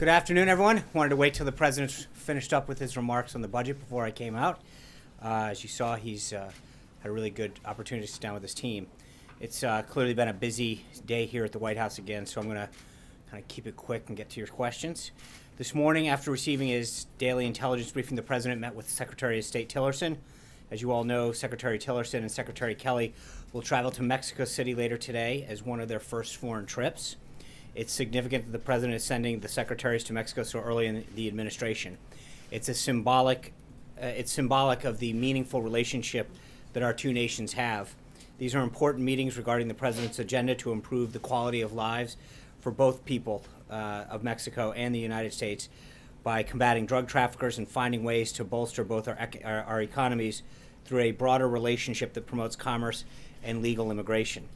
Good afternoon, everyone. Wanted to wait till the president finished up with his remarks on the budget before I came out. As you saw, he's had a really good opportunity to sit down with his team. It's clearly been a busy day here at the White House again, so I'm going to kind of keep it quick and get to your questions. This morning, after receiving his daily intelligence briefing, the president met with Secretary of State Tillerson. As you all know, Secretary Tillerson and Secretary Kelly will travel to Mexico City later today as one of their first foreign trips. It's significant that the president is sending the secretaries to Mexico so early in the administration. It's symbolic of the meaningful relationship that our two nations have. These are important meetings regarding the president's agenda to improve the quality of lives for both people of Mexico and the United States by combating drug traffickers and finding ways to bolster both our economies through a broader relationship that promotes commerce and legal immigration.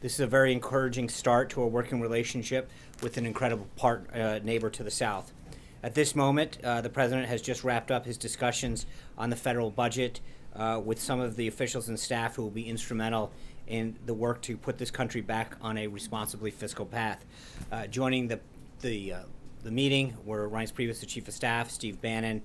This is a very encouraging start to a working relationship with an incredible neighbor to the south. At this moment, the president has just wrapped up his discussions on the federal budget with some of the officials and staff who will be instrumental in the work to put this country back on a responsibly fiscal path. Joining the meeting were Reince Priebus, the Chief of Staff, Steve Bannon,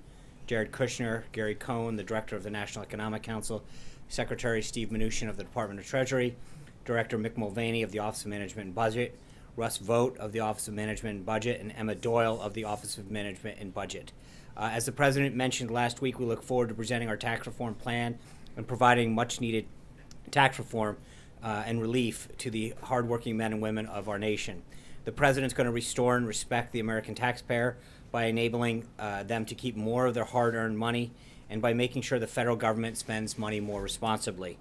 Jared Kushner, Gary Cohn, the Director of the National Economic Council, Secretary Steve Mnuchin of the Department of Treasury, Director Mick Mulvaney of the Office of Management and Budget, Russ Vogt of the Office of Management and Budget, and Emma Doyle of the Office of Management and Budget. As the president mentioned last week, we look forward to presenting our tax reform plan and providing much-needed tax reform and relief to the hardworking men and women of our nation. The president's going to restore and respect the American taxpayer by enabling them to keep more of their hard-earned money and by making sure the federal government spends money more responsibly.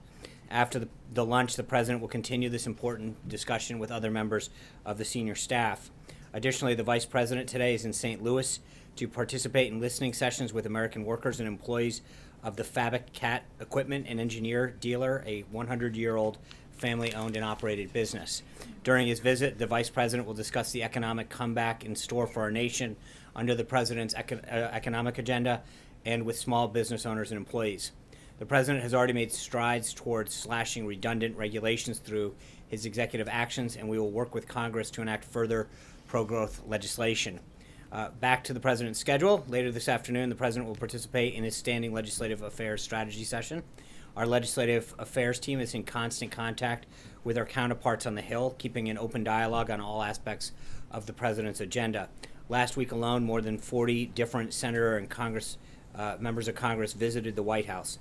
After the lunch, the president will continue this important discussion with other members of the senior staff. Additionally, the vice president today is in St. Louis to participate in listening sessions with American workers and employees of the Fabric Cat Equipment and Engineer Dealer, a 100-year-old family-owned and operated business. During his visit, the vice president will discuss the economic comeback in store for our nation under the president's economic agenda and with small business owners and employees. The president has already made strides towards slashing redundant regulations through his executive actions, and we will work with Congress to enact further pro-growth legislation. Back to the president's schedule. Later this afternoon, the president will participate in his standing legislative affairs strategy session. Our legislative affairs team is in constant contact with our counterparts on the Hill, keeping an open dialogue on all aspects of the president's agenda. Last week alone, more than 40 different senator and members of Congress visited the White House.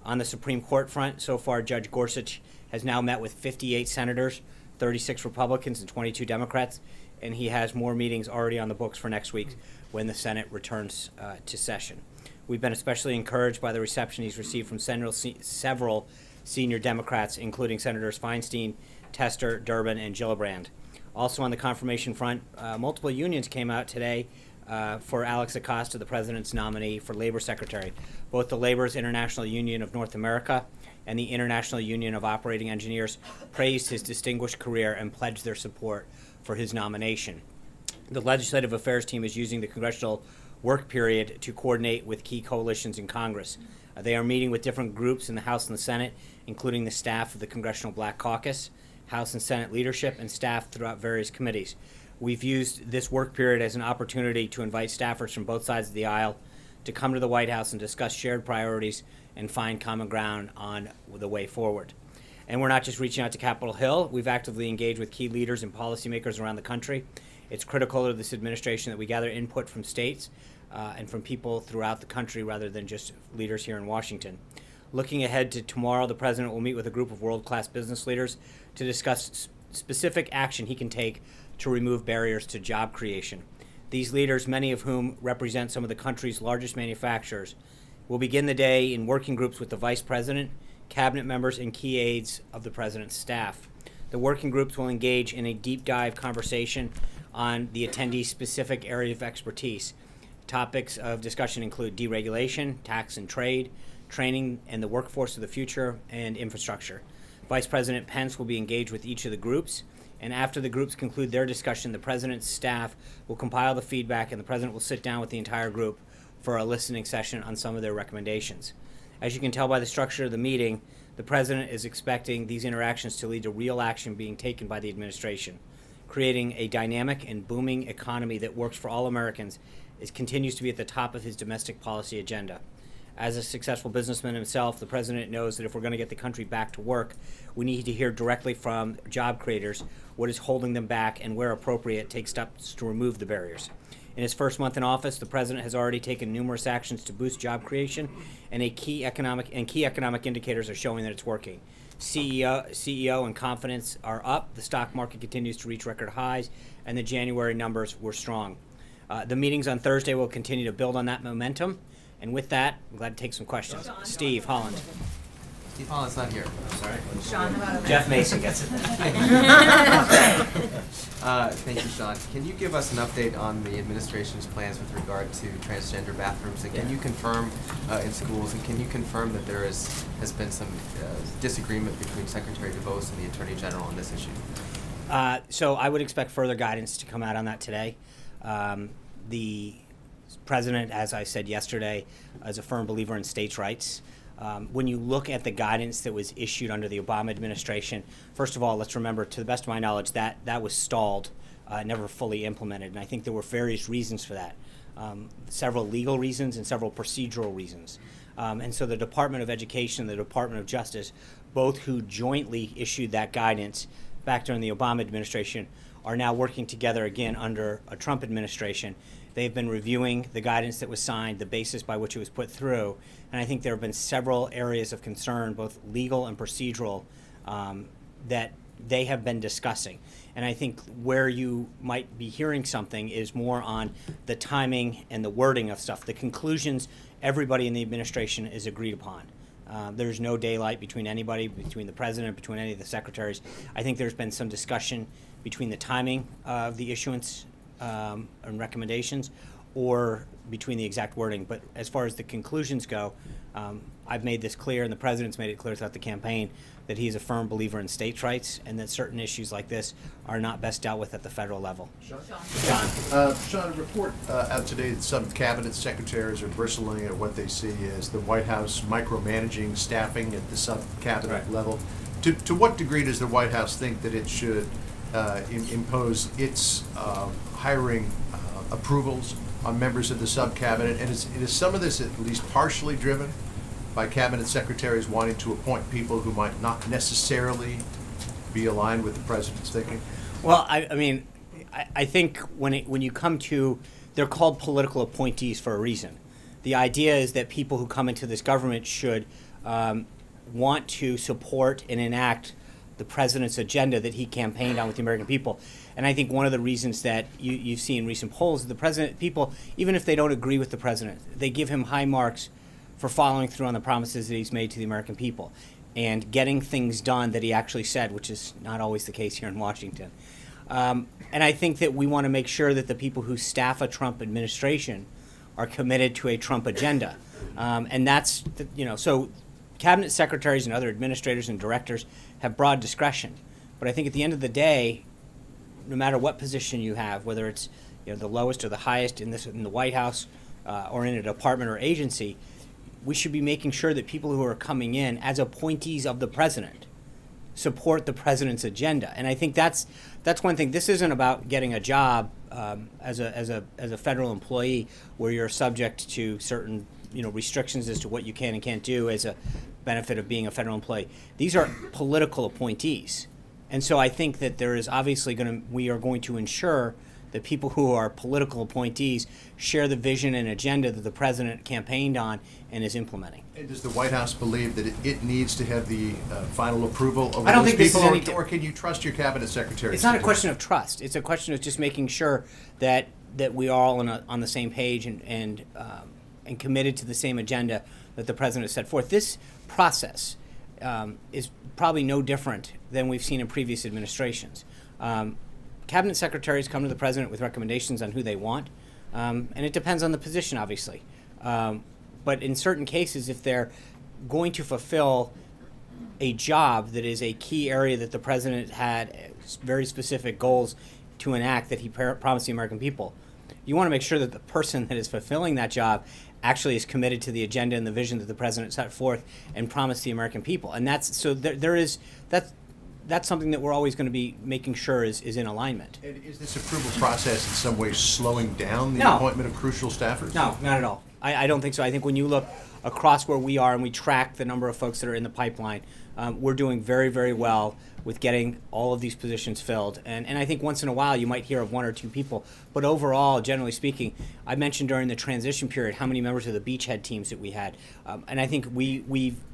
On the Supreme Court front, so far, Judge Gorsuch has now met with 58 senators, 36 Republicans, and 22 Democrats, and he has more meetings already on the books for next week when the Senate returns to session. We've been especially encouraged by the reception he's received from several senior Democrats, including Senators Feinstein, Tester, Durbin, and Gillibrand. Also on the confirmation front, multiple unions came out today for Alex Acosta, the president's nominee for Labor Secretary. Both the Labor's International Union of North America and the International Union of Operating Engineers praised his distinguished career and pledged their support for his nomination. The Legislative Affairs team is using the congressional work period to coordinate with key coalitions in Congress. They are meeting with different groups in the House and the Senate, including the staff of the Congressional Black Caucus, House and Senate leadership, and staff throughout various committees. We've used this work period as an opportunity to invite staffers from both sides of the aisle to come to the White House and discuss shared priorities and find common ground on the way forward. And we're not just reaching out to Capitol Hill. We've actively engaged with key leaders and policymakers around the country. It's critical to this administration that we gather input from states and from people throughout the country rather than just leaders here in Washington. Looking ahead to tomorrow, the president will meet with a group of world-class business leaders to discuss specific action he can take to remove barriers to job creation. These leaders, many of whom represent some of the country's largest manufacturers, will begin the day in working groups with the vice president, cabinet members, and key aides of the president's staff. The working groups will engage in a deep dive conversation on the attendees' specific area of expertise. Topics of discussion include deregulation, tax and trade, training and the workforce of the future, and infrastructure. Vice President Pence will be engaged with each of the groups, and after the groups conclude their discussion, the president's staff will compile the feedback, and the president will sit down with the entire group for a listening session on some of their recommendations. As you can tell by the structure of the meeting, the president is expecting these interactions to lead to real action being taken by the administration. creating a dynamic and booming economy that works for all Americans continues to be at the top of his domestic policy agenda. As a successful businessman himself, the president knows that if we're going to get the country back to work, we need to hear directly from job creators what is holding them back and, where appropriate, take steps to remove the barriers. In his first month in office, the president has already taken numerous actions to boost job creation, and key economic indicators are showing that it's working. CEO and confidence are up, the stock market continues to reach record highs, and the January numbers were strong. The meetings on Thursday will continue to build on that momentum. And with that, I'm glad to take some questions. Steve Holland. Steve Holland's not here. Sorry. Sean, how about Jeff Mason gets it. Thank you, Sean. Can you give us an update on the administration's plans with regard to transgender bathrooms? And can you confirm in schools, and can you confirm that there has been some disagreement between Secretary DeVos and the Attorney General on this issue? So I would expect further guidance to come out on that today. The president, as I said yesterday, is a firm believer in states' rights. When you look at the guidance that was issued under the Obama administration, first of all, let's remember, to the best of my knowledge, that was stalled, never fully implemented. And I think there were various reasons for that, several legal reasons and several procedural reasons. And so the Department of Education and the Department of Justice, both who jointly issued that guidance back during the Obama administration, are now working together again under a Trump administration. They've been reviewing the guidance that was signed, the basis by which it was put through, and I think there have been several areas of concern, both legal and procedural, that they have been discussing. And I think where you might be hearing something is more on the timing and the wording of stuff. The conclusions everybody in the administration is agreed upon. There's no daylight between anybody, between the president, between any of the secretaries. I think there's been some discussion between the timing of the issuance and recommendations, or between the exact wording. But as far as the conclusions go, I've made this clear, and the president's made it clear throughout the campaign, that he is a firm believer in states' rights, and that certain issues like this are not best dealt with at the federal level. Sean, a report out today that some cabinet secretaries are bristling at what they see as the White House micromanaging staffing at the sub-cabinet level. To what degree does the White House think that it should impose its hiring approvals on members of the sub-cabinet? And is some of this at least partially driven by cabinet secretaries wanting to appoint people who might not necessarily be aligned with the president's thinking? Well, I think when you come to, they're called political appointees for a reason. The idea is that people who come into this government should want to support and enact the president's agenda that he campaigned on with the American people. And I think one of the reasons that you've seen in recent polls is the president, people, even if they don't agree with the president, they give him high marks for following through on the promises that he's made to the American people and getting things done that he actually said, which is not always the case here in Washington. And I think that we want to make sure that the people who staff a Trump administration are committed to a Trump agenda. And that's, so cabinet secretaries and other administrators and directors have broad discretion. But I think at the end of the day, no matter what position you have, whether it's the lowest or the highest in the White House or in a department or agency, we should be making sure that people who are coming in as appointees of the president support the president's agenda. And I think that's one thing. This isn't about getting a job as a federal employee where you're subject to certain restrictions as to what you can and can't do as a benefit of being a federal employee. These are political appointees. And so I think that there is obviously we are going to ensure that people who are political appointees share the vision and agenda that the president campaigned on and is implementing. And does the White House believe that it needs to have the final approval over I don't those think this people, is or can you trust your cabinet secretaries? It's not a question of trust. It's a question of just making sure that we are all on the same page and committed to the same agenda that the president has set forth. This process is probably no different than we've seen in previous administrations. Cabinet secretaries come to the president with recommendations on who they want, and it depends on the position, obviously. But in certain cases, if they're going to fulfill a job that is a key area that the president had very specific goals to enact that he promised the American people, you want to make sure that the person that is fulfilling that job actually is committed to the agenda and the vision that the president set forth and promised the American people. And that's that's something that we're always going to be making sure is in alignment. And is this approval process in some way slowing down the No. appointment of crucial staffers? No, not at all. I don't think so. I think when you look across where we are and we track the number of folks that are in the pipeline, we're doing very, very well with getting all of these positions filled. And I think once in a while you might hear of one or two people. But overall, generally speaking, I mentioned during the transition period how many members of the beachhead teams that we had. And I think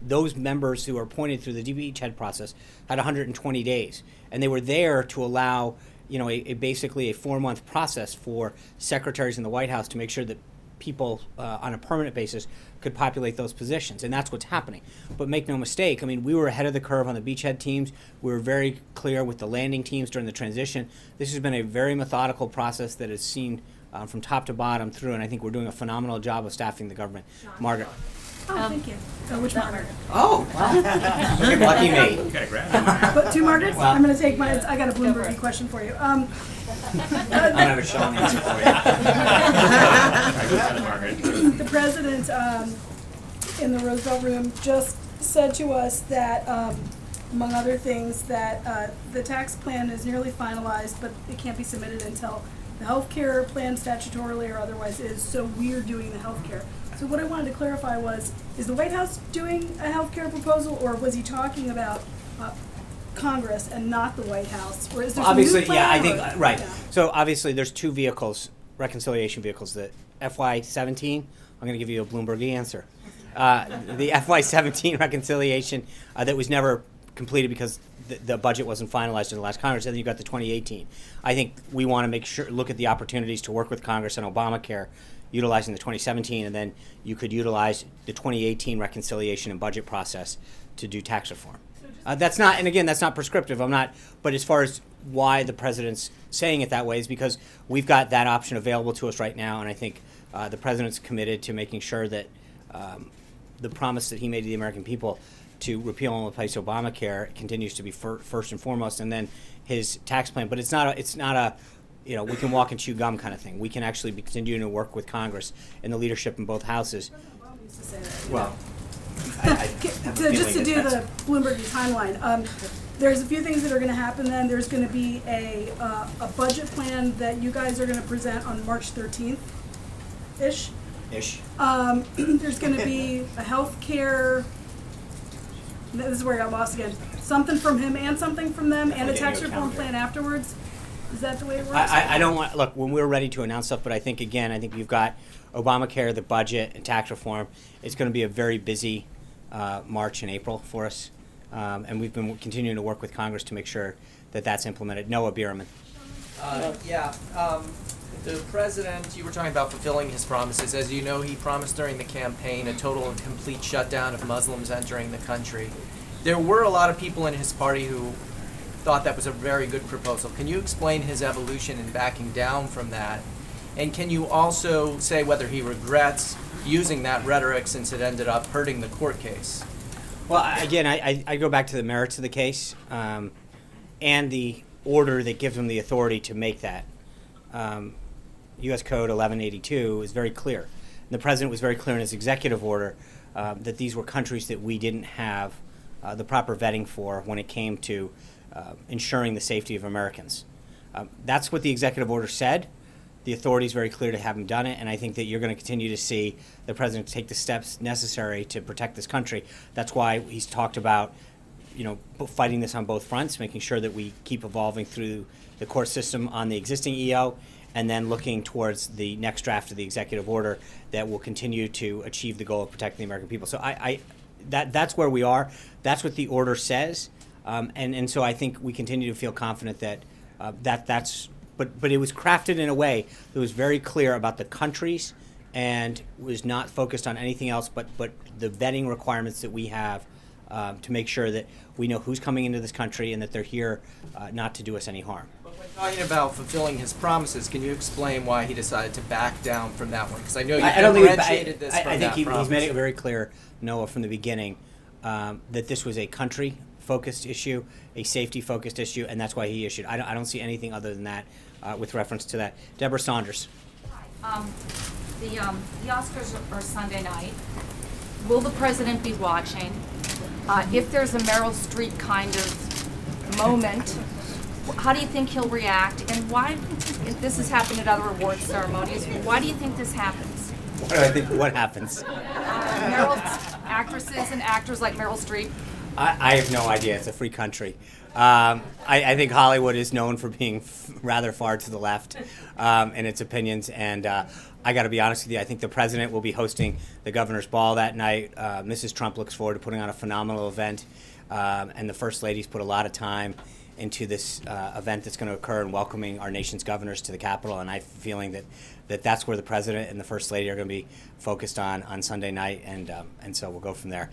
those members who were appointed through the beachhead process had 120 days. And they were there to allow, basically a 4-month process for secretaries in the White House to make sure that people on a permanent basis could populate those positions, and that's what's happening. But make no mistake, I mean, we were ahead of the curve on the beachhead teams. We were very clear with the landing teams during the transition. This has been a very methodical process that is seen from top to bottom through, and I think we're doing a phenomenal job of staffing the government. Margaret. Oh, thank you. Which Margaret? Oh, wow. Lucky me. But two Margarets? Well- I'm gonna take mine. I got a Bloomberg question for you. I don't have a Sean answer for you. The president, in the Roosevelt Room, just said to us that, among other things, that the tax plan is nearly finalized, but it can't be submitted until the healthcare plan statutorily or otherwise is, so we're doing the healthcare. So what I wanted to clarify was, is the White House doing a healthcare proposal, or was he talking about Congress and not the White House? Or is there some Obviously, new plan, yeah, I think, or- right. Yeah. So obviously, there's two vehicles, reconciliation vehicles, the FY17, I'm going to give you a Bloomberg answer. The FY17 reconciliation that was never completed because the budget wasn't finalized in the last Congress, and then you got the 2018. I think we want to make sure, look at the opportunities to work with Congress on Obamacare, utilizing the 2017, and then you could utilize the 2018 reconciliation and budget process to do tax reform. That's not, and again, that's not prescriptive. I'm not, but as far as why the president's saying it that way is because we've got that option available to us right now, and I think the president's committed to making sure that the promise that he made to the American people to repeal and replace Obamacare continues to be first and foremost, and then his tax plan. But it's not a we can walk and chew gum kind of thing. We can actually be continuing to work with Congress and the leadership in both houses. President Obama used to say that. Well, I have a So just to feeling do that the Bloomberg timeline, there's a few things that are gonna happen then. There's gonna be a budget plan that you guys are gonna present on March 13th-ish. ish. There's gonna be a healthcare, this is where I got lost again, something from him and something from them, and a Definitely tax getting you a reform calendar. plan afterwards? Is that the way it works? I don't want, look, when we're ready to announce stuff, but I think, again, I think you've got Obamacare, the budget, and tax reform. It's going to be a very busy March and April for us. And we've been continuing to work with Congress to make sure that that's implemented. Noah Bierman. The president, you were talking about fulfilling his promises. As you know, he promised during the campaign a total and complete shutdown of Muslims entering the country. There were a lot of people in his party who thought that was a very good proposal. Can you explain his evolution in backing down from that? And can you also say whether he regrets using that rhetoric since it ended up hurting the court case? Well, again, I go back to the merits of the case and the order that gives him the authority to make that. U.S. Code 1182 is very clear. And the president was very clear in his executive order that these were countries that we didn't have the proper vetting for when it came to ensuring the safety of Americans. That's what the executive order said. The authority is very clear to have him done it, and I think that you're going to continue to see the president take the steps necessary to protect this country. That's why he's talked about, fighting this on both fronts, making sure that we keep evolving through the court system on the existing EO, and then looking towards the next draft of the executive order that will continue to achieve the goal of protecting the American people. So that's where we are. That's what the order says, and so I think we continue to feel confident that that's. But it was crafted in a way that was very clear about the countries and was not focused on anything else but the vetting requirements that we have to make sure that we know who's coming into this country and that they're here not to do us any harm. But when talking about fulfilling his promises, can you explain why he decided to back down from that one? Because I know you I don't think differentiated this from I think that he's promise. made it very clear, Noah, from the beginning, that this was a country-focused issue, a safety-focused issue, and that's why he issued. I don't see anything other than that with reference to that. Deborah Saunders. The Oscars are Sunday night. Will the president be watching? If there's a Meryl Streep kind of moment, how do you think he'll react? And why, if this has happened at other awards ceremonies, why do you think this happens? What do I think? What happens? Actresses and actors like Meryl Streep. I have no idea. It's a free country. I think Hollywood is known for being rather far to the left in its opinions, and I got to be honest with you. I think the president will be hosting the governor's ball that night. Mrs. Trump looks forward to putting on a phenomenal event, and the first lady's put a lot of time into this event that's going to occur and welcoming our nation's governors to the Capitol. And I have a feeling that that's where the president and the first lady are going to be focused on Sunday night, and so we'll go from there.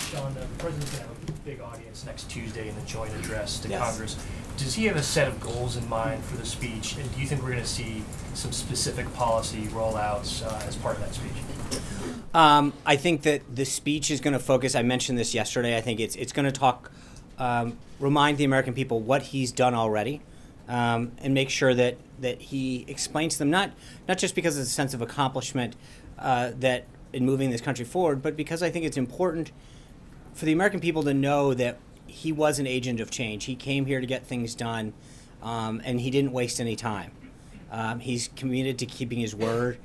Sean, the president's going to have a big audience next Tuesday in the joint address to Yes. Congress. Does he have a set of goals in mind for the speech, and do you think we're going to see some specific policy rollouts as part of that speech? I think that the speech is going to focus. I mentioned this yesterday. I think it's going to talk, remind the American people what he's done already, and make sure that he explains to them not just because of a sense of accomplishment that in moving this country forward, but because I think it's important for the American people to know that he was an agent of change. He came here to get things done, and he didn't waste any time. He's committed to keeping his word.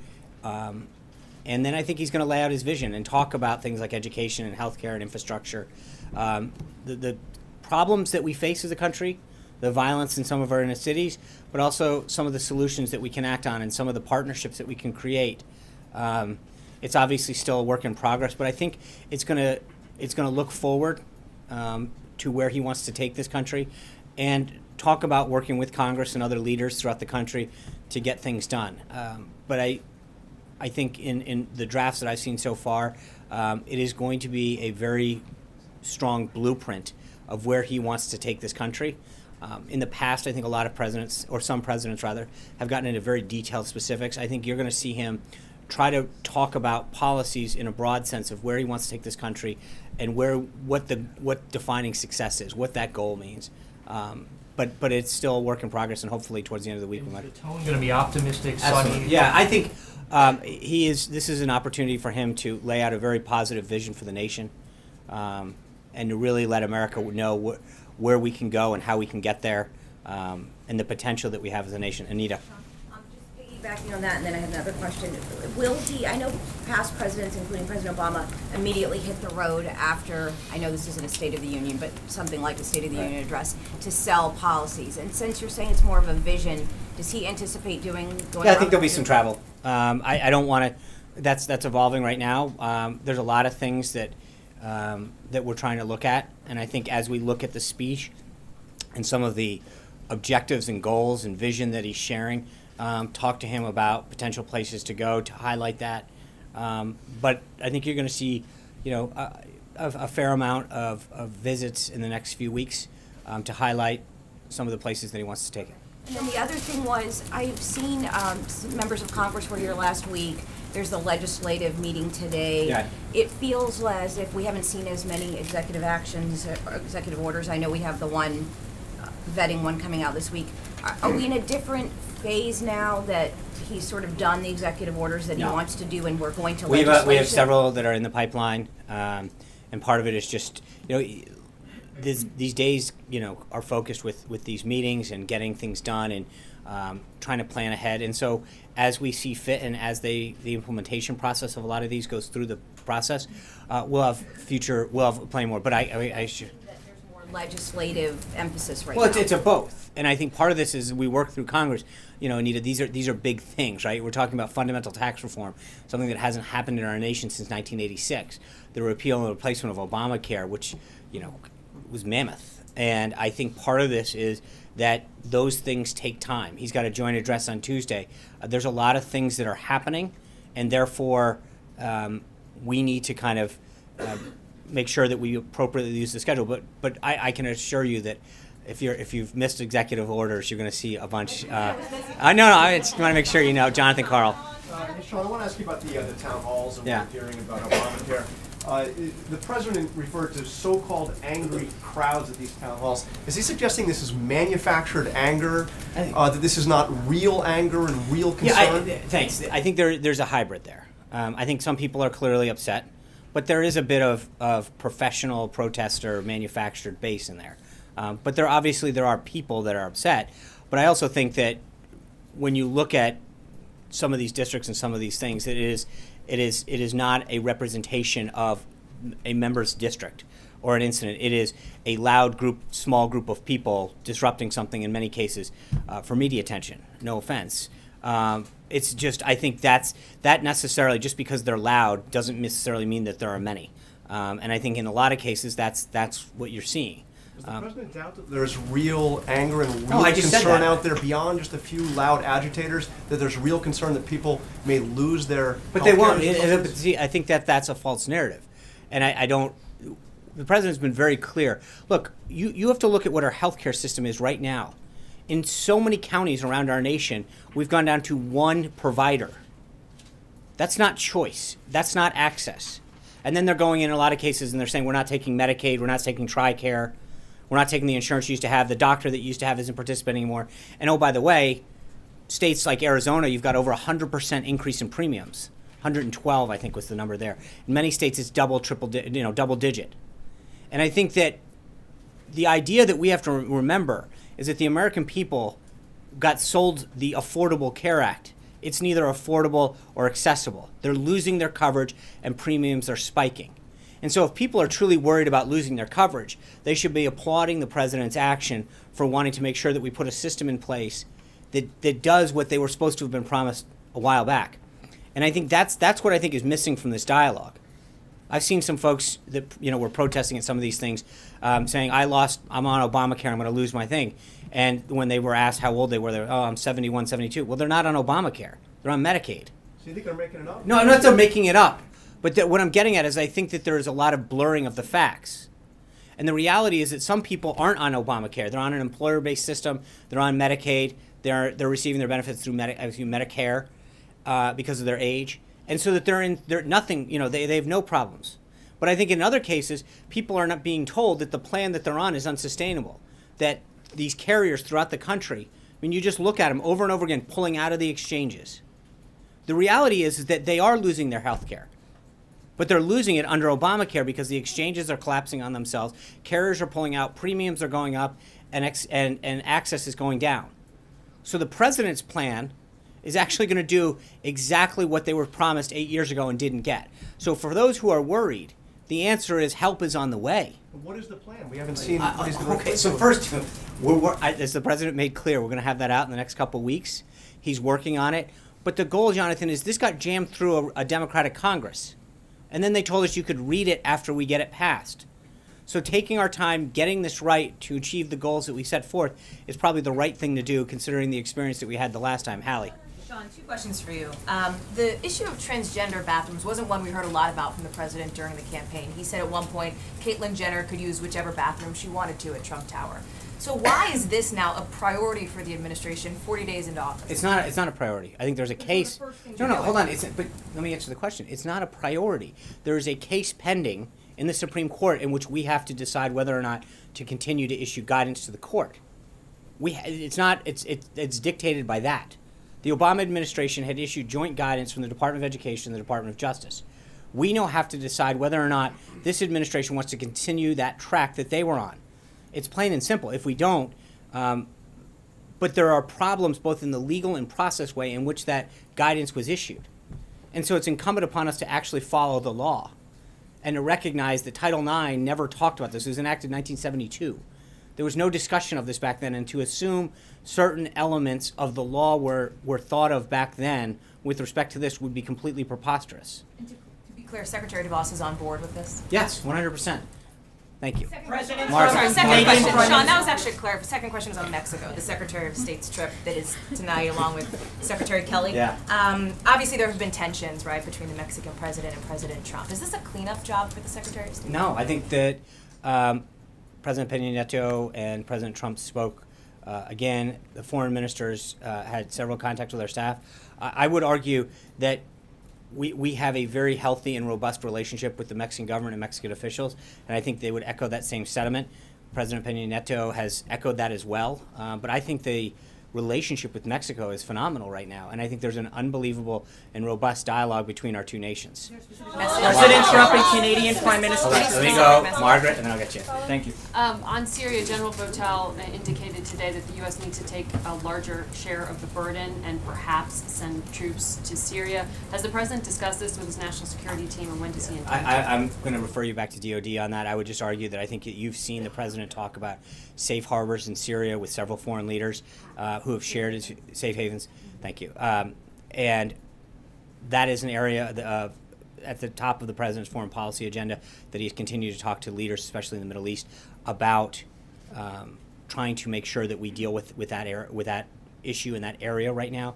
And then I think he's going to lay out his vision and talk about things like education and healthcare and infrastructure. The problems that we face as a country, the violence in some of our inner cities, but also some of the solutions that we can act on and some of the partnerships that we can create. It's obviously still a work in progress, but I think it's going to look forward to where he wants to take this country and talk about working with Congress and other leaders throughout the country to get things done. But I think in the drafts that I've seen so far, it is going to be a very strong blueprint of where he wants to take this country. In the past, I think a lot of presidents, or some presidents rather, have gotten into very detailed specifics. I think you're going to see him try to talk about policies in a broad sense of where he wants to take this country and what defining success is, what that goal means. But it's still a work in progress, and hopefully towards the end of the week we Is might. the tone going to be optimistic, Absolutely. sunny? Yeah, I think he is. This is an opportunity for him to lay out a very positive vision for the nation, and to really let America know where we can go and how we can get there, and the potential that we have as a nation. Anita. Just piggybacking on that, and then I have another question. Will he, I know past presidents, including President Obama, immediately hit the road after, I know this isn't a State of the Union, but something like a State of the Union address, to sell policies. And since you're saying it's more of a vision, does he anticipate going Yeah, I think around- there'll be some travel. I don't want to. That's evolving right now. There's a lot of things that we're trying to look at, and I think as we look at the speech and some of the objectives and goals and vision that he's sharing, talk to him about potential places to go to highlight that. But I think you're going to see, a fair amount of visits in the next few weeks to highlight some of the places that he wants to take it. And then the other thing was, I've seen some members of Congress were here last week. There's the legislative meeting today. Yeah. It feels as if we haven't seen as many executive actions, or executive orders. I know we have the one vetting one coming out this week. Are we in a different phase now that he's sort of done the executive orders that No. he wants to do, and we're going to We legislation? have several that are in the pipeline, and part of it is just these days are focused with these meetings and getting things done and trying to plan ahead. And so as we see fit and as the implementation process of a lot of these goes through the process, we'll have plenty more. But I should. That there's more legislative emphasis right Well, now. it's a both, and I think part of this is we work through Congress. Anita, these are big things, right? We're talking about fundamental tax reform, something that hasn't happened in our nation since 1986. The repeal and replacement of Obamacare, which was mammoth, and I think part of this is that those things take time. He's got a joint address on Tuesday. There's a lot of things that are happening, and therefore we need to kind of make sure that we appropriately use the schedule. But I can assure you that if you've missed executive orders, you're going to see a bunch. I just want to make sure you know, Jonathan Carl. Hey, Sean, I want to ask you about the town halls and Yeah. what we're hearing about Obamacare. The president referred to so-called angry crowds at these town halls. Is he suggesting this is manufactured anger, I think- that this is not real anger and real concern? Thanks. I think there's a hybrid there. I think some people are clearly upset, but there is a bit of professional protester manufactured base in there. But there are people that are upset. But I also think that when you look at some of these districts and some of these things, it is not a representation of a member's district or an incident. It is a loud group, small group of people disrupting something in many cases for media attention. No offense. It's just, I think that necessarily, just because they're loud doesn't necessarily mean that there are many. And I think in a lot of cases that's what you're seeing. Does the president doubt that there's real anger and No, real I just said concern that. out there beyond just a few loud agitators? That there's real concern that people may lose their But they won't. healthcare? But see, I think that's a false narrative, and I don't. The president's been very clear. Look, you have to look at what our healthcare system is right now. In so many counties around our nation, we've gone down to one provider. That's not choice. That's not access. And then they're going in a lot of cases and they're saying we're not taking Medicaid, we're not taking TRICARE, we're not taking the insurance you used to have, the doctor that you used to have isn't participating anymore. And oh, by the way, states like Arizona, you've got over 100% increase in premiums. 112, I think, was the number there. In many states, it's double digit. And I think that the idea that we have to remember is that the American people got sold the Affordable Care Act. It's neither affordable or accessible. They're losing their coverage and premiums are spiking. And so if people are truly worried about losing their coverage, they should be applauding the president's action for wanting to make sure that we put a system in place that does what they were supposed to have been promised a while back. And I think that's what I think is missing from this dialogue. I've seen some folks that were protesting at some of these things, saying, I'm on Obamacare, I'm going to lose my thing. And when they were asked how old they were, they're, I'm 71, 72. Well, they're not on Obamacare. They're on Medicaid. So you think they're making it up? No, I'm not they're making it up. But what I'm getting at is I think that there is a lot of blurring of the facts. And the reality is that some people aren't on Obamacare. They're on an employer-based system. They're on Medicaid. They're receiving their benefits through Medicare because of their age. And so that they're nothing, they have no problems. But I think in other cases, people are not being told that the plan that they're on is unsustainable. That these carriers throughout the country, you just look at them over and over again, pulling out of the exchanges. The reality is that they are losing their health care. But they're losing it under Obamacare because the exchanges are collapsing on themselves. Carriers are pulling out, premiums are going up, and access is going down. So the president's plan is actually going to do exactly what they were promised 8 years ago and didn't get. So for those who are worried, the answer is help is on the way. But what is the plan? We haven't seen what he's going to Okay, so first, as the president made clear, we're going to have that out in the next couple of weeks. He's working on it. But the goal, Jonathan, is this got jammed through a Democratic Congress. And then they told us you could read it after we get it passed. So taking our time, getting this right to achieve the goals that we set forth is probably the right thing to do, considering the experience that we had the last time. Hallie. Sean, two questions for you. The issue of transgender bathrooms wasn't one we heard a lot about from the president during the campaign. He said at one point, Caitlyn Jenner could use whichever bathroom she wanted to at Trump Tower. So why is this now a priority for the administration 40 days into office? It's not a priority. I think there's a case. No, hold on. But let me answer the question. It's not a priority. There is a case pending in the Supreme Court in which we have to decide whether or not to continue to issue guidance to the court. It's dictated by that. The Obama administration had issued joint guidance from the Department of Education and the Department of Justice. We now have to decide whether or not this administration wants to continue that track that they were on. It's plain and simple. If we don't, but there are problems both in the legal and process way in which that guidance was issued. And so it's incumbent upon us to actually follow the law and to recognize that Title IX never talked about this. It was enacted in 1972. There was no discussion of this back then, and to assume certain elements of the law were thought of back then with respect to this would be completely preposterous. And to be clear, Secretary DeVos is on board with this? Yes, 100%. Thank you. President, Mark. sorry, second Canadian question. Prime Sean, that was actually clear. Second question was on Mexico, the Secretary of State's trip that is tonight, along with Secretary Kelly. Yeah. Obviously, there have been tensions, right, between the Mexican president and President Trump. Is this a cleanup job for the Secretary of State? No, I think that President Peña Nieto and President Trump spoke. Again, the foreign ministers had several contacts with our staff. I would argue that we have a very healthy and robust relationship with the Mexican government and Mexican officials, and I think they would echo that same sentiment. President Peña Nieto has echoed that as well. But I think the relationship with Mexico is phenomenal right now, and I think there's an unbelievable and robust dialogue between our two nations. President Trump and Canadian Prime Minister. Let me go, Margaret, and then I'll get you. Thank you. On Syria, General Votel indicated today that the U.S. needs to take a larger share of the burden and perhaps send troops to Syria. Has the President discussed this with his national security team, and when does he intend to? I'm going to refer you back to DOD on that. I would just argue that I think that you've seen the President talk about safe harbors in Syria with several foreign leaders who have shared his safe havens. Thank you. And that is an area at the top of the President's foreign policy agenda that he's continued to talk to leaders, especially in the Middle East, about trying to make sure that we deal with that issue in that area right now.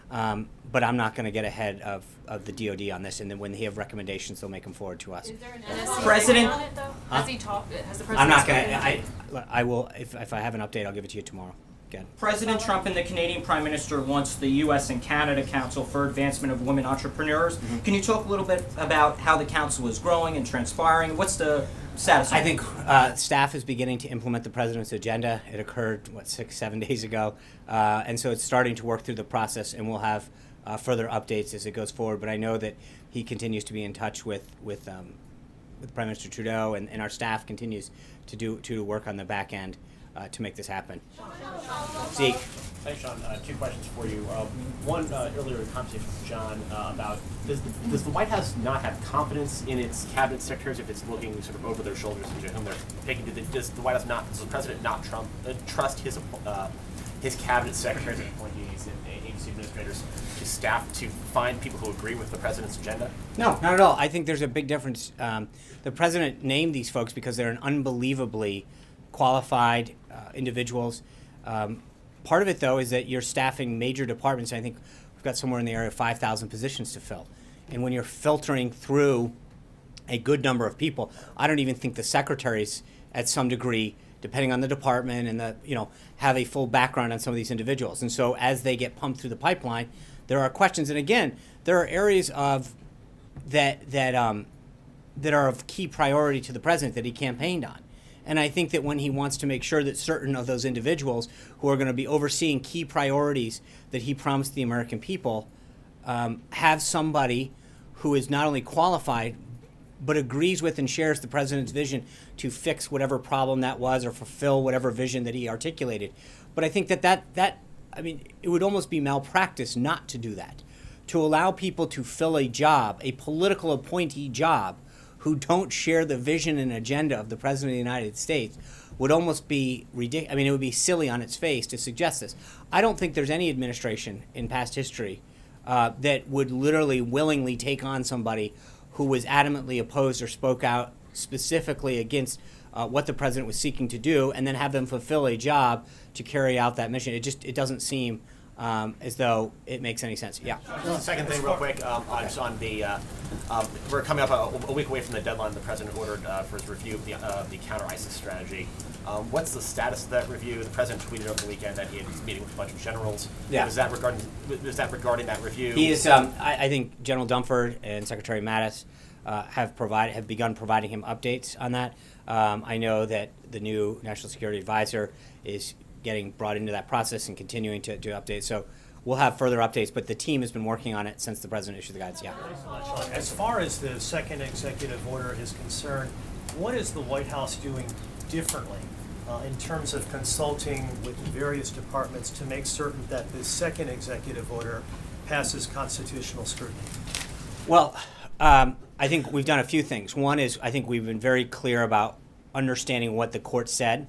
But I'm not going to get ahead of the DOD on this, and then when they have recommendations, they'll make them forward to us. Is there an NSC President- on it, though? Has he talked? Has the President? I'm not going spoken? to. I will if I have an update, I'll give it to you tomorrow. Again. President Trump and the Canadian Prime Minister wants the U.S. and Canada Council for Advancement of Women Entrepreneurs. Mm-hmm. Can you talk a little bit about how the council is growing and transpiring? What's the status of I it? think staff is beginning to implement the President's agenda. It occurred, 6-7 days ago, and so it's starting to work through the process, and we'll have further updates as it goes forward. But I know that he continues to be in touch with Prime Minister Trudeau, and our staff continues to work on the back end to make this happen. Zeke. Thanks, Sean. Two questions for you. One, earlier conversation with John about does the White House not have confidence in its cabinet secretaries if it's looking sort of over their shoulders to whom they're picking? Does the White House does the President not trust his cabinet secretaries and appointees and agency administrators to staff to find people who agree with the President's agenda? No, not at all. I think there's a big difference. The President named these folks because they're an unbelievably qualified individuals. Part of it, though, is that you're staffing major departments. I think we've got somewhere in the area of 5,000 positions to fill. And when you're filtering through a good number of people, I don't even think the secretaries, at some degree, depending on the department and have a full background on some of these individuals. And so as they get pumped through the pipeline, there are questions. And again, there are areas of that are of key priority to the President that he campaigned on. And I think that when he wants to make sure that certain of those individuals who are going to be overseeing key priorities that he promised the American people have somebody who is not only qualified but agrees with and shares the President's vision to fix whatever problem that was or fulfill whatever vision that he articulated. But I think that it would almost be malpractice not to do that, to allow people to fill a job, a political appointee job, who don't share the vision and agenda of the President of the United States would almost be ridiculous. I mean, it would be silly on its face to suggest this. I don't think there's any administration in past history that would literally willingly take on somebody who was adamantly opposed or spoke out specifically against what the President was seeking to do and then have them fulfill a job to carry out that mission. It doesn't seem as though it makes any sense. Yeah. Second thing, real quick, just on the we're coming up a week away from the deadline the President ordered for his review of the counter-ISIS strategy. What's the status of that review? The President tweeted over the weekend that he was meeting with a bunch of generals. Yeah. Is that regarding that review? He is. I think General Dunford and Secretary Mattis have begun providing him updates on that. I know that the new National Security Advisor is getting brought into that process and continuing to do updates. So we'll have further updates, but the team has been working on it since the President issued the guidance. Yeah. As far as the second executive order is concerned, what is the White House doing differently in terms of consulting with the various departments to make certain that the second executive order passes constitutional scrutiny? Well, I think we've done a few things. One is I think we've been very clear about understanding what the court said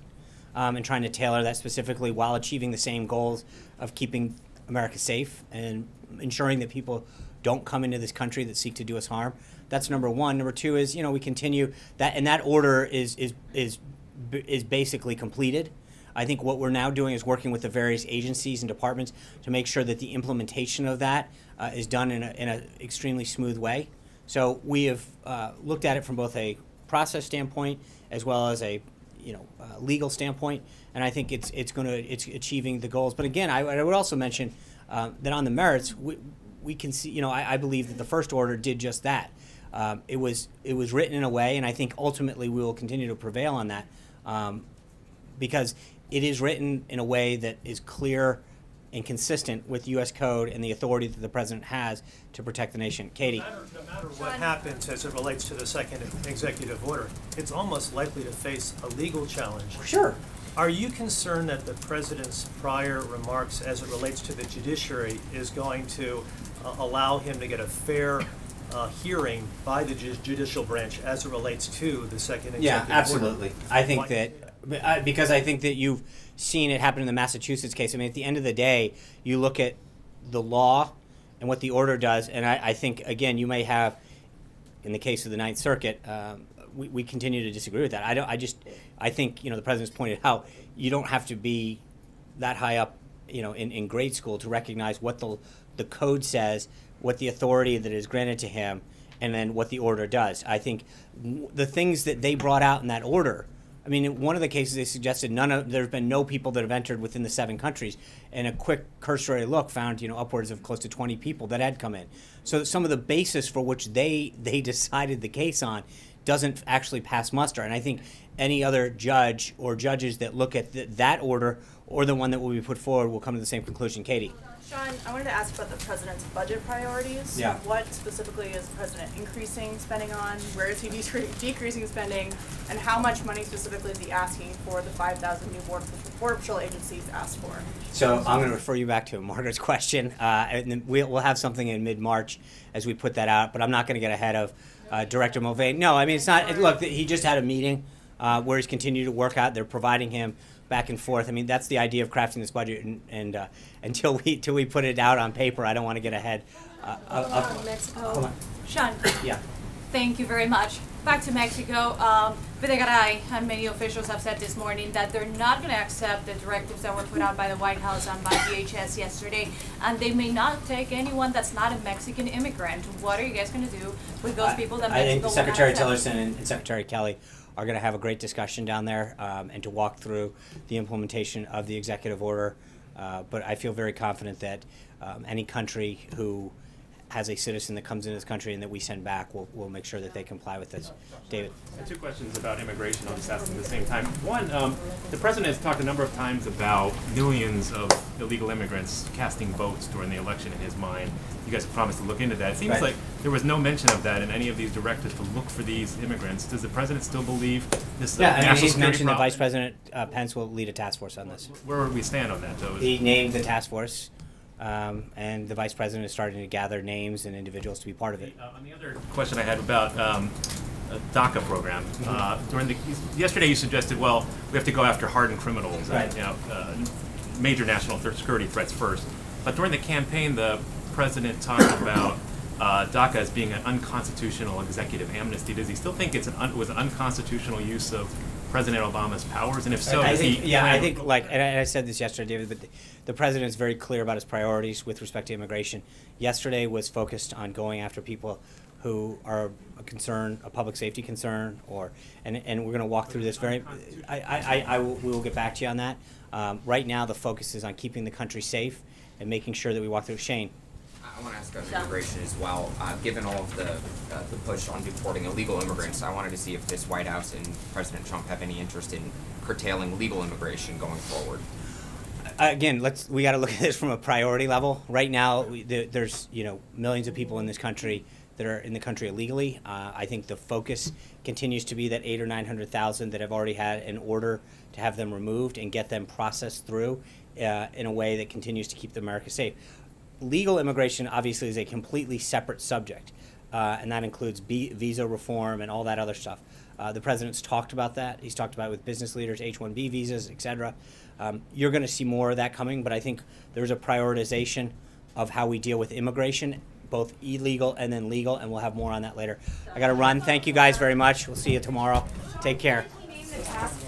and trying to tailor that specifically while achieving the same goals of keeping America safe and ensuring that people don't come into this country that seek to do us harm. That's number one. Number two is, we continue that, and that order is basically completed. I think what we're now doing is working with the various agencies and departments to make sure that the implementation of that is done in an extremely smooth way. So we have looked at it from both a process standpoint as well as a legal standpoint, and I think it's achieving the goals. But again, I would also mention that on the merits, we can see. I believe that the first order did just that. It was written in a way, and I think ultimately we will continue to prevail on that because it is written in a way that is clear and consistent with U.S. code and the authority that the president has to protect the nation. Katie. No matter what happens as it relates to the second executive order, it's almost likely to face a legal challenge. Sure. Are you concerned that the president's prior remarks as it relates to the judiciary is going to allow him to get a fair hearing by the judicial branch as it relates to the second executive order? Yeah, absolutely. I think that, because I think that you've seen it happen in the Massachusetts case. I mean, at the end of the day, you look at the law and what the order does, and I think, again, you may have, in the case of the Ninth Circuit, we continue to disagree with that. I think, the president's pointed out, you don't have to be that high up, in grade school to recognize what the code says, what the authority that is granted to him, and then what the order does. I think the things that they brought out in that order, I mean, in one of the cases they suggested there's been no people that have entered within the 7 countries, and a quick cursory look found, upwards of close to 20 people that had come in. So some of the basis for which they decided the case on doesn't actually pass muster. And I think any other judge or judges that look at that order or the one that will be put forward will come to the same conclusion. Katie. Sean, I wanted to ask about the president's budget priorities. Yeah. What specifically is the president increasing spending on? Where is he decreasing spending? And how much money specifically is he asking for the 5,000 new Border Patrol agencies asked for? So I'm going to refer you back to Margaret's question, and then we'll have something in mid-March as we put that out. But I'm not going to get ahead of Director Mulvaney. No, I mean, it's not. Look, he just had a meeting where he's continued to work out. They're providing him back and forth. I mean, that's the idea of crafting this budget, and until we put it out on paper, I don't want to get ahead. Mexico. Sean, Yeah. thank you very much. Back to Mexico, Videgaray and many officials have said this morning that they're not going to accept the directives that were put out by the White House and by DHS yesterday, and they may not take anyone that's not a Mexican immigrant. What are you guys going to do with those people that I think Mexico will not Secretary accept? Tillerson and Secretary Kelly are going to have a great discussion down there and to walk through the implementation of the executive order. But I feel very confident that any country who has a citizen that comes into this country and that we send back, we'll make sure that they comply with this. David. I have 2 questions about immigration. I'll just ask them at the same time. One, the president has talked a number of times about millions of illegal immigrants casting votes during the election in his mind. You guys have promised to look into that. It seems like there was no mention of that in any of these directives to look for these immigrants. Does the president still believe this Yeah, I mean, national he's security mentioned that problem? Vice President Pence will lead a task force on this. Where would we stand on that, though? He named the task force, and the Vice President is starting to gather names and individuals to be part of it. On the other question I had about DACA program, yesterday you suggested, well, we have to go after hardened criminals, Right. and, major national security threats first. But during the campaign, the president talked about DACA as being an unconstitutional executive amnesty. Does he still think it was an unconstitutional use of President Obama's powers? And if so, I think, and I said this yesterday, David, but the president is very clear about his priorities with respect to immigration. Yesterday was focused on going after people who are a concern, a public safety concern, and we're going to walk through this very. We will get back to you on that. Right now, the focus is on keeping the country safe and making sure that we walk through. Shane. I want to ask on immigration as well. Given all of the push on deporting illegal immigrants, I wanted to see if this White House and President Trump have any interest in curtailing legal immigration going forward. Again, we got to look at this from a priority level. Right now, there's millions of people in this country that are in the country illegally. I think the focus continues to be that 800,000 or 900,000 that have already had an order to have them removed and get them processed through in a way that continues to keep America safe. Legal immigration obviously is a completely separate subject, and that includes visa reform and all that other stuff. The president's talked about that. He's talked about it with business leaders, H-1B visas, et cetera. You're going to see more of that coming, but I think there's a prioritization of how we deal with immigration, both illegal and then legal, and we'll have more on that later. I got to run. Thank you guys very much. We'll see you tomorrow. Take care. The task